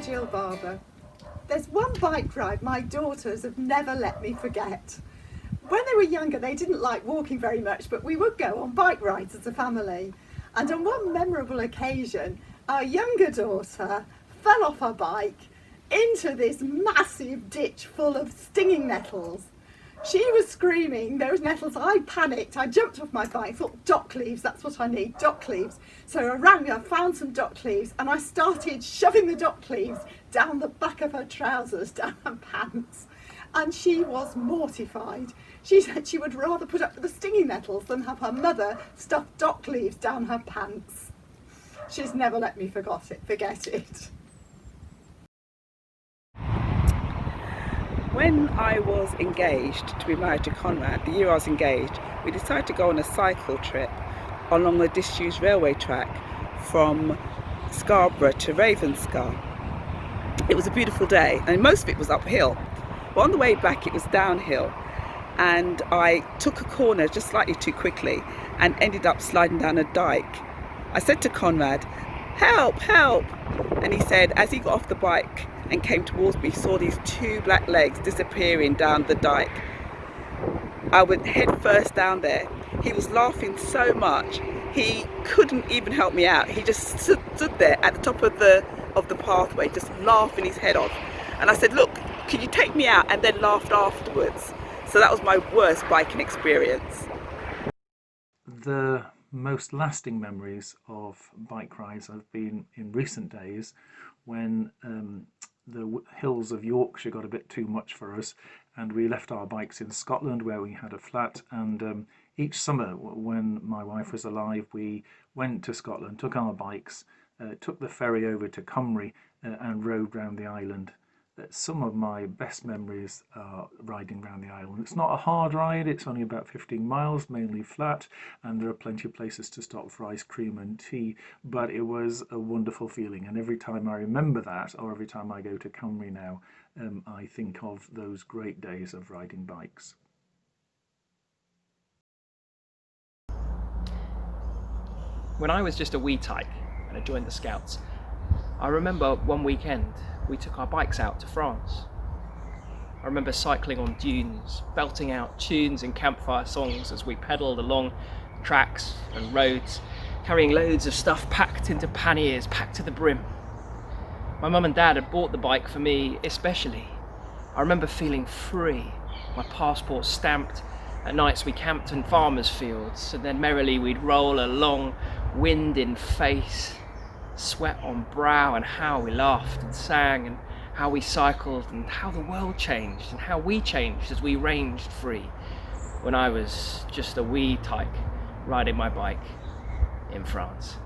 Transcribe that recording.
Jill Barber. There's one bike ride my daughters have never let me forget. When they were younger, they didn't like walking very much, but we would go on bike rides as a family. And on one memorable occasion, our younger daughter fell off her bike into this massive ditch full of stinging nettles. She was screaming, those nettles. I panicked. I jumped off my bike, thought dock leaves, that's what I need, dock leaves. So I found some dock leaves, and I started shoving the dock leaves down the back of her trousers, down her pants. And she was mortified. She said she would rather put up with the stinging nettles than have her mother stuff dock leaves down her pants. She's never let me forget it. When I was engaged to be married to Conrad, the year I was engaged, we decided to go on a cycle trip along the disused railway track from Scarborough to Ravenscar. It was a beautiful day and most of it was uphill, but on the way back it was downhill, and I took a corner just slightly too quickly and ended up sliding down a dike. I said to Conrad, "Help, help!" And he said, as he got off the bike and came towards me, saw these two black legs disappearing down the dike. I went head first down there. He was laughing so much he couldn't even help me out. He just stood there at the top of the pathway, just laughing his head off. And I said, "Look, could you take me out?" And then laughed afterwards. So that was my worst biking experience. The most lasting memories of bike rides have been in recent days when the hills of Yorkshire got a bit too much for us, and we left our bikes in Scotland where we had a flat, and each summer when my wife was alive we went to Scotland, took our bikes, took the ferry over to Cymru and rode round the island. Some of my best memories are riding around the island. It's not a hard ride, it's only about 15 miles, mainly flat, and there are plenty of places to stop for ice cream and tea, but it was a wonderful feeling, and every time I remember that, or every time I go to Cymru now, I think of those great days of riding bikes. When I was just a wee tyke and I joined the Scouts, I remember one weekend we took our bikes out to France. I remember cycling on dunes, belting out tunes and campfire songs as we pedalled along tracks and roads, carrying loads of stuff packed into panniers, packed to the brim. My mum and dad had bought the bike for me especially. I remember feeling free, my passport stamped. At nights we camped in farmers' fields, and then merrily we'd roll along, wind in face, sweat on brow, and how we laughed and sang, and how we cycled, and how the world changed, and how we changed as we ranged free when I was just a wee tyke riding my bike in France.